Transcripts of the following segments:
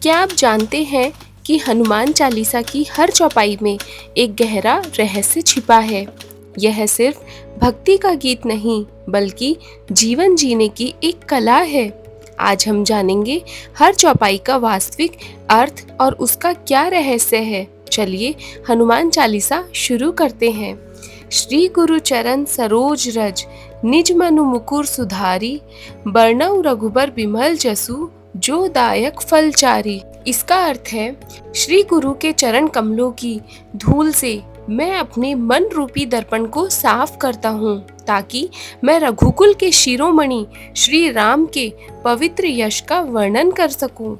क्या आप जानते हैं कि हनुमान चालीसा की हर चौपाई में एक गहरा रहस्य छिपा है। यह सिर्फ भक्ति का गीत नहीं बल्कि जीवन जीने की एक कला है। आज हम जानेंगे हर चौपाई का वास्तविक अर्थ और उसका क्या रहस्य है। चलिए हनुमान चालीसा शुरू करते हैं। श्री गुरु चरण सरोज रज, निज मनु मुकुर सुधारी, बरनउँ रघुबर बिमल जसु, जो दायक फलचारी। इसका अर्थ है, श्री गुरु के चरण कमलों की धूल से मैं अपने मन रूपी दर्पण को साफ करता हूँ ताकि मैं रघुकुल के शिरोमणि श्री राम के पवित्र यश का वर्णन कर सकूं,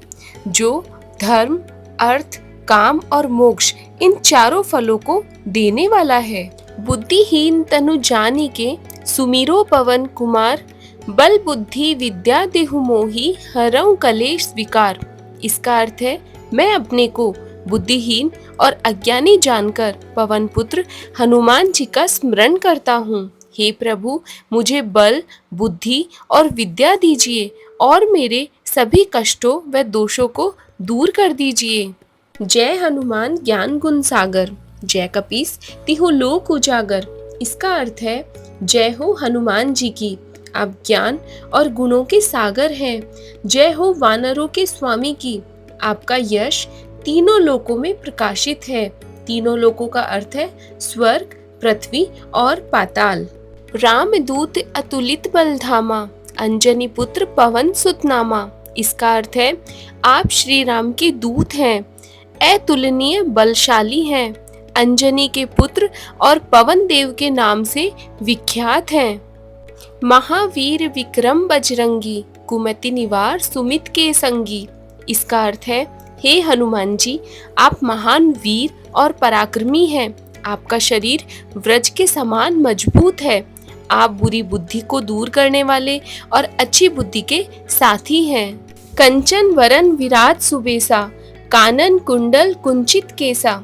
जो धर्म, अर्थ, काम और मोक्ष इन चारों फलों को देने वाला है। बुद्धिहीन तनु जानिके सुमिरो पवन कुमार, बल बुद्धि विद्या देहु मोहि, हरऊँ कलेश विकार। इसका अर्थ है, मैं अपने को बुद्धिहीन और अज्ञानी जानकर पवन पुत्र हनुमान जी का स्मरण करता हूँ। हे प्रभु, मुझे बल, बुद्धि और विद्या दीजिए और मेरे सभी कष्टों व दोषों को दूर कर दीजिए। जय हनुमान ज्ञान गुण सागर, जय कपीस तिहु लोक उजागर। इसका अर्थ है, जय हो हनुमान जी की, आप ज्ञान और गुणों के सागर हैं। जय हो वानरों के स्वामी की, आपका यश तीनों लोकों में प्रकाशित है। तीनों लोकों का अर्थ है स्वर्ग, पृथ्वी और पाताल। राम दूत अतुलित बल धामा, अंजनी पुत्र पवन सुत नामा। इसका अर्थ है, आप श्री राम के दूत हैं, अतुलनीय बलशाली हैं, अंजनी के पुत्र और पवन देव के नाम से विख्यात हैं। महावीर विक्रम बजरंगी, कुमति निवार सुमित के संगी। इसका अर्थ है, हे हनुमान जी, आप महान वीर और पराक्रमी हैं। आपका शरीर व्रज के समान मजबूत है। आप बुरी बुद्धि को दूर करने वाले और अच्छी बुद्धि के साथी हैं। कंचन वरन विराट सुबेसा, कानन कुंडल कुंचित केसा।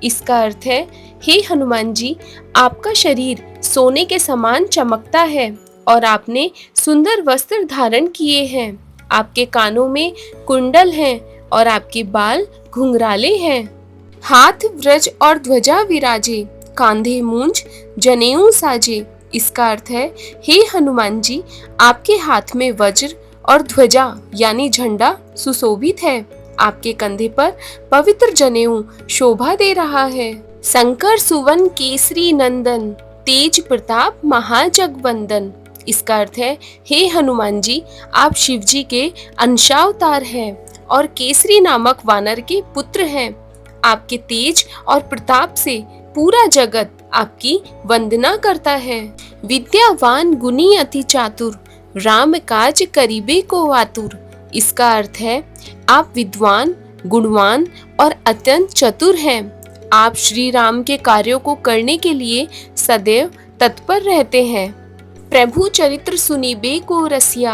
इसका अर्थ है, हे हनुमान जी, आपका शरीर सोने के समान चमकता है और आपने सुंदर वस्त्र धारण किए हैं। आपके कानों में कुंडल हैं और आपके बाल घुंघराले हैं। हाथ व्रज और ध्वजा विराजे, कांधे मूंज जनेऊ साजे। इसका अर्थ है, हे हनुमान जी, आपके हाथ में वज्र और ध्वजा यानी झंडा सुशोभित है। आपके कंधे पर पवित्र जनेऊ शोभा दे रहा है। शंकर सुवन केसरी नंदन, तेज प्रताप महाजगवंदन। इसका अर्थ है, हे हनुमान जी, आप शिव जी के अंशावतार हैं और केसरी नामक वानर के पुत्र हैं। आपके तेज और प्रताप से पूरा जगत आपकी वंदना करता है। विद्यावान गुणी अति चातुर, राम काज करीबे को आतुर। इसका अर्थ है, आप विद्वान, गुणवान और अत्यंत चतुर हैं। आप श्री राम के कार्यों को करने के लिए सदैव तत्पर रहते हैं। प्रभु चरित्र सुनीबे को रसिया,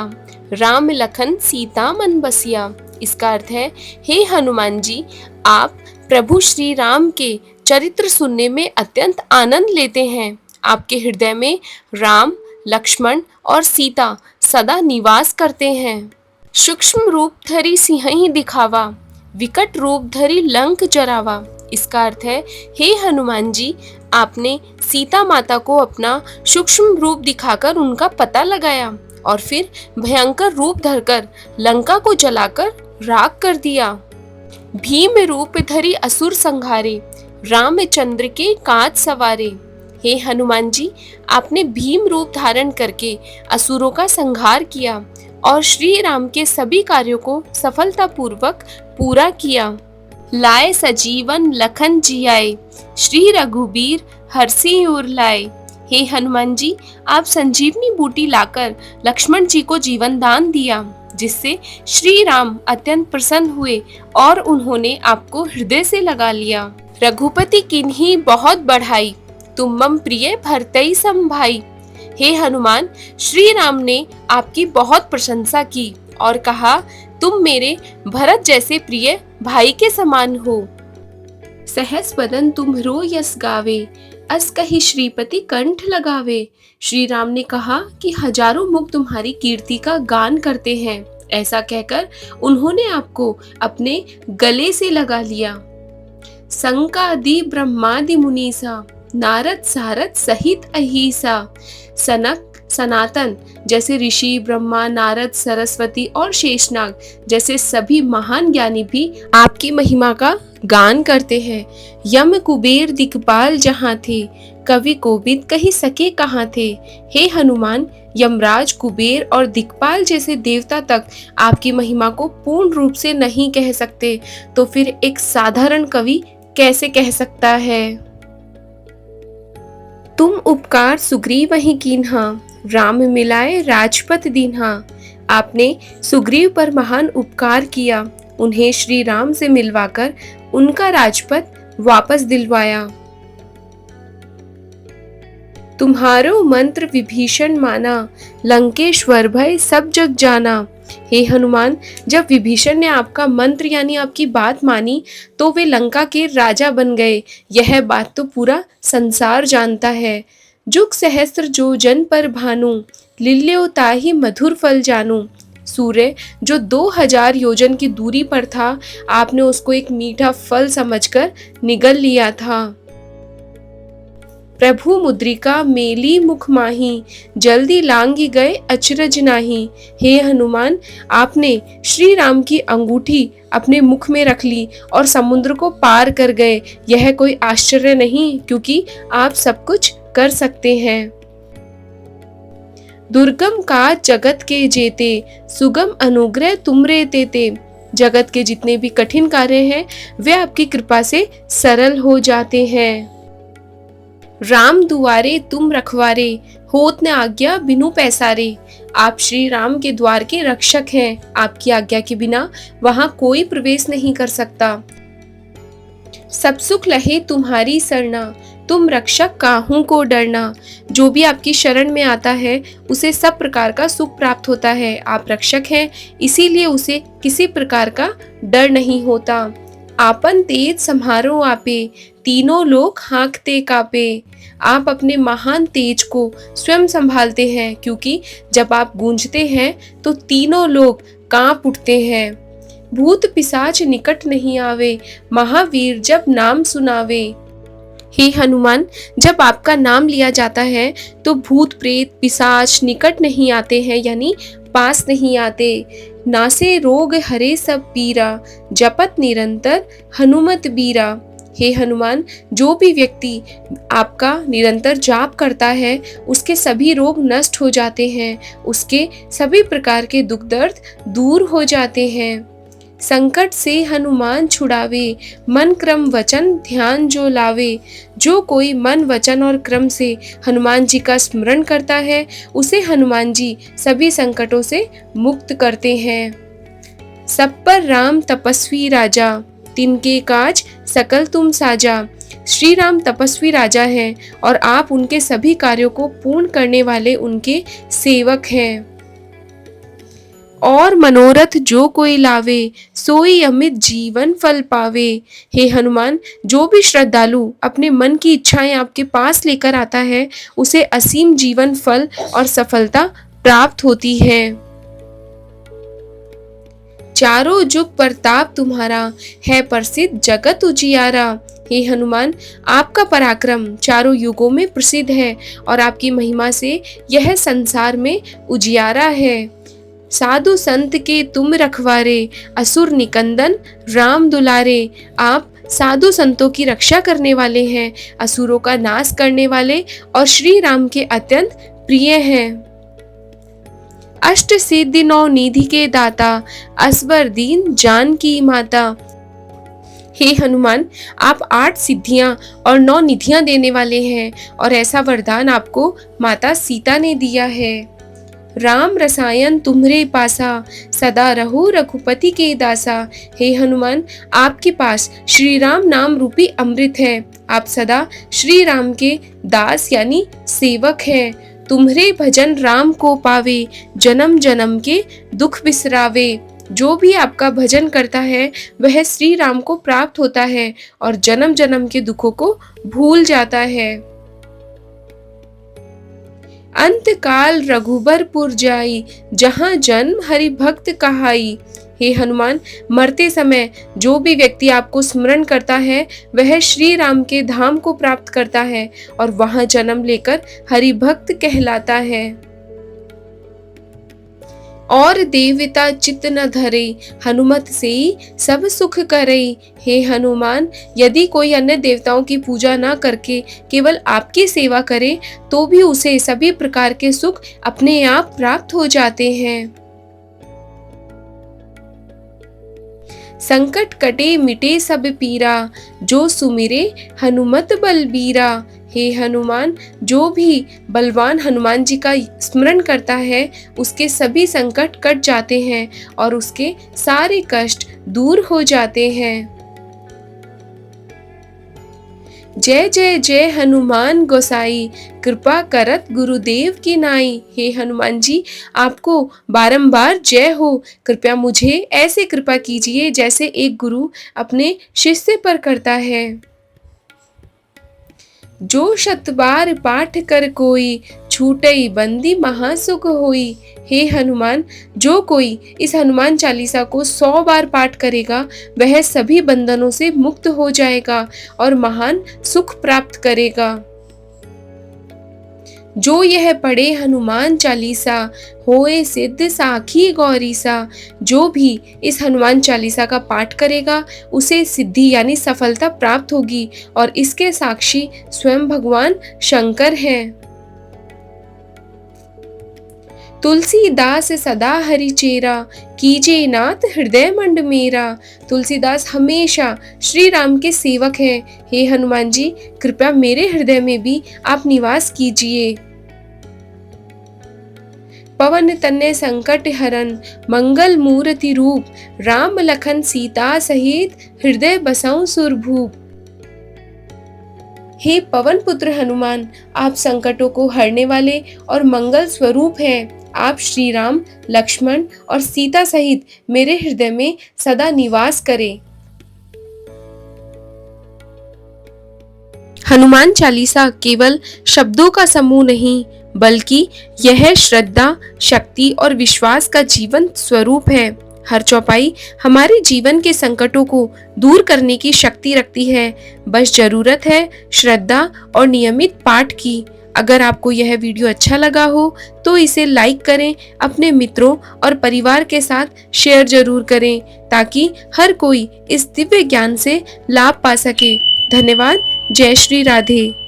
राम लखन सीता मन बसिया। इसका अर्थ है, हे हनुमान जी, आप प्रभु श्री राम के चरित्र सुनने में अत्यंत आनंद लेते हैं। आपके हृदय में राम, लक्ष्मण और सीता सदा निवास करते हैं। सूक्ष्म रूप धरि सिंहहि दिखावा, विकट रूप धरि लंक जरावा। इसका अर्थ है, हे हनुमान जी, आपने सीता माता को अपना सूक्ष्म रूप दिखाकर उनका पता लगाया और फिर भयंकर रूप धरकर लंका को जलाकर राख कर दिया। भीम रूप धरि असुर संहारे, रामचंद्र के काज सवारे। हे हनुमान जी, आपने भीम रूप धारण करके असुरों का संहार किया और श्री राम के सभी कार्यों को सफलतापूर्वक पूरा किया। लाए सजीवन लखन जियाए, श्री रघुबीर हरषि उर लाए। हे हनुमान जी, आप संजीवनी बूटी लाकर लक्ष्मण जी को जीवन दान दिया, जिससे श्री राम अत्यंत प्रसन्न हुए और उन्होंने आपको हृदय से लगा लिया। रघुपति किन्ही बहुत बढ़ाई, तुम मम प्रिय भरतई सम भाई। हे हनुमान, श्री राम ने आपकी बहुत प्रशंसा की और कहा, तुम मेरे भरत जैसे प्रिय भाई के समान हो। सहस बदन तुम्हरो यस गावे, अस कहि श्रीपति कंठ लगावे। श्री राम ने कहा कि हजारों मुख तुम्हारी कीर्ति का गान करते हैं। ऐसा कहकर उन्होंने आपको अपने गले से लगा लिया। संकादि ब्रह्मादि मुनीसा, नारद सारद सहित अहिसा, सनक सनातन जैसे ऋषि, ब्रह्मा, नारद, सरस्वती और शेषनाग जैसे सभी महान ज्ञानी भी आपकी महिमा का गान करते हैं। यम कुबेर दिक्पाल जहाँ थे, कवि कोविद कही सके कहाँ थे। हे हनुमान, यमराज, कुबेर और दिक्पाल जैसे देवता तक आपकी महिमा को पूर्ण रूप से नहीं कह सकते, तो फिर एक साधारण कवि कैसे कह सकता है। तुम उपकार सुग्रीव ही कीन्हा, राम मिलाए राजपथ दीन्हा। आपने सुग्रीव पर महान उपकार किया, उन्हें श्री राम से मिलवाकर उनका राजपथ वापस दिलवाया। तुम्हारो मंत्र विभीषण माना, लंकेश्वर भय सब जग जाना। हे हनुमान, जब विभीषण ने आपका मंत्र यानी आपकी बात मानी तो वे लंका के राजा बन गए। यह बात तो पूरा संसार जानता है। जुग सहस्त्र जो जन पर भानु, लिल्यो ताहि मधुर फल जानू। सूर्य जो 2000 योजन की दूरी पर था, आपने उसको एक मीठा फल समझकर निगल लिया था। प्रभु मुद्रिका मेली मुख माही, जल्दी लांगी गए अचरज नाही। हे हनुमान, आपने श्री राम की अंगूठी अपने मुख में रख ली और समुद्र को पार कर गए। यह कोई आश्चर्य नहीं, क्योंकि आप सब कुछ कर सकते हैं। दुर्गम काज जगत के जेते, सुगम अनुग्रह तुमरे तेते। जगत के जितने भी कठिन कार्य हैं वे आपकी कृपा से सरल हो जाते हैं। राम दुआरे तुम रखवारे, होत न आज्ञा बिनु पैसारे। आप श्री राम के द्वार के रक्षक हैं। आपकी आज्ञा के बिना वहां कोई प्रवेश नहीं कर सकता। सब सुख लहे तुम्हारी सरना, तुम रक्षक काहू को डरना। जो भी आपकी शरण में आता है उसे सब प्रकार का सुख प्राप्त होता है। आप रक्षक हैं, इसीलिए उसे किसी प्रकार का डर नहीं होता। आपन तेज सम्हारो आपे, तीनों लोग हाँकते कापे। आप अपने महान तेज को स्वयं संभालते हैं, क्योंकि जब आप गूंजते हैं तो तीनों लोग कांप उठते हैं। भूत पिशाच निकट नहीं आवे, महावीर जब नाम सुनावे। हे हनुमान, जब आपका नाम लिया जाता है तो भूत प्रेत पिशाच निकट नहीं आते हैं, यानी पास नहीं आते। नासे रोग हरे सब पीरा, जपत निरंतर हनुमत बीरा। हे हनुमान, जो भी व्यक्ति आपका निरंतर जाप करता है उसके सभी रोग नष्ट हो जाते हैं, उसके सभी प्रकार के दुख दर्द दूर हो जाते हैं। संकट से हनुमान छुड़ावे, मन क्रम वचन ध्यान जो लावे। जो कोई मन वचन और क्रम से हनुमान जी का स्मरण करता है उसे हनुमान जी सभी संकटों से मुक्त करते हैं। सब पर राम तपस्वी राजा, तिनके काज सकल तुम साजा। श्री राम तपस्वी राजा हैं और आप उनके सभी कार्यों को पूर्ण करने वाले उनके सेवक हैं। और मनोरथ जो कोई लावे, सोई अमित जीवन फल पावे। हे हनुमान, जो भी श्रद्धालु अपने मन की इच्छाएं आपके पास लेकर आता है उसे असीम जीवन फल और सफलता प्राप्त होती है। चारों जुग प्रताप तुम्हारा, है प्रसिद्ध जगत उजियारा। हे हनुमान, आपका पराक्रम चारों युगों में प्रसिद्ध है और आपकी महिमा से यह संसार में उजियारा है। साधु संत के तुम रखवारे, असुर निकंदन राम दुलारे। आप साधु संतों की रक्षा करने वाले हैं, असुरों का नाश करने वाले और श्री राम के अत्यंत प्रिय हैं। अष्ट सिद्धि नौ निधि के दाता, असबर दीन जान की माता। हे हनुमान, आप 8 सिद्धियां और 9 निधियां देने वाले हैं और ऐसा वरदान आपको माता सीता ने दिया है। राम रसायन तुम्हरे पासा, सदा रहो रघुपति के दासा। हे हनुमान, आपके पास श्री राम नाम रूपी अमृत है। आप सदा श्री राम के दास यानी सेवक हैं। तुम्हरे भजन राम को पावे, जन्म जन्म के दुख बिसरावे। जो भी आपका भजन करता है वह श्री राम को प्राप्त होता है और जन्म जन्म के दुखों को भूल जाता है। अंत काल रघुबरपुर जाई, जहाँ जन्म हरि भक्त कहाई। हे हनुमान, मरते समय जो भी व्यक्ति आपको स्मरण करता है वह श्री राम के धाम को प्राप्त करता है और वहां जन्म लेकर हरि भक्त कहलाता है। और देवता चित्त न धरे, हनुमत से ही सब सुख करे। हे हनुमान, यदि कोई अन्य देवताओं की पूजा न करके केवल आपकी सेवा करे तो भी उसे सभी प्रकार के सुख अपने आप प्राप्त हो जाते हैं। संकट कटे मिटे सब पीरा, जो सुमिरे हनुमत बलबीरा। हे हनुमान, जो भी बलवान हनुमान जी का स्मरण करता है उसके सभी संकट कट जाते हैं और उसके सारे कष्ट दूर हो जाते हैं। जय जय जय हनुमान गोसाई, कृपा करत गुरुदेव की नाई। हे हनुमान जी, आपको बारंबार जय हो। कृपया मुझे ऐसे कृपा कीजिए जैसे एक गुरु अपने शिष्य पर करता है। जो शत बार पाठ कर कोई, छूटई बंदी महासुख होई। हे हनुमान, जो कोई इस हनुमान चालीसा को 100 बार पाठ करेगा वह सभी बंधनों से मुक्त हो जाएगा और महान सुख प्राप्त करेगा। जो यह पढ़े हनुमान चालीसा, होए सिद्ध साखी गौरीसा। जो भी इस हनुमान चालीसा का पाठ करेगा उसे सिद्धि यानी सफलता प्राप्त होगी और इसके साक्षी स्वयं भगवान शंकर हैं। तुलसीदास सदा हरि चेरा, कीजे नाथ हृदय मंड मेरा। तुलसीदास हमेशा श्री राम के सेवक हैं। हे हनुमान जी, कृपया मेरे हृदय में भी आप निवास कीजिए। पवन तनय संकट हरन, मंगल मूर्ति रूप। राम लखन सीता सहित, हृदय बसऊं सुरभूप। हे पवन पुत्र हनुमान, आप संकटों को हरने वाले और मंगल स्वरूप हैं। आप श्री राम, लक्ष्मण और सीता सहित मेरे हृदय में सदा निवास करें। हनुमान चालीसा केवल शब्दों का समूह नहीं बल्कि यह श्रद्धा, शक्ति और विश्वास का जीवंत स्वरूप है। हर चौपाई हमारे जीवन के संकटों को दूर करने की शक्ति रखती है। बस जरूरत है श्रद्धा और नियमित पाठ की। अगर आपको यह वीडियो अच्छा लगा हो तो इसे लाइक करें, अपने मित्रों और परिवार के साथ शेयर जरूर करें ताकि हर कोई इस दिव्य ज्ञान से लाभ पा सके। धन्यवाद। जय श्री राधे।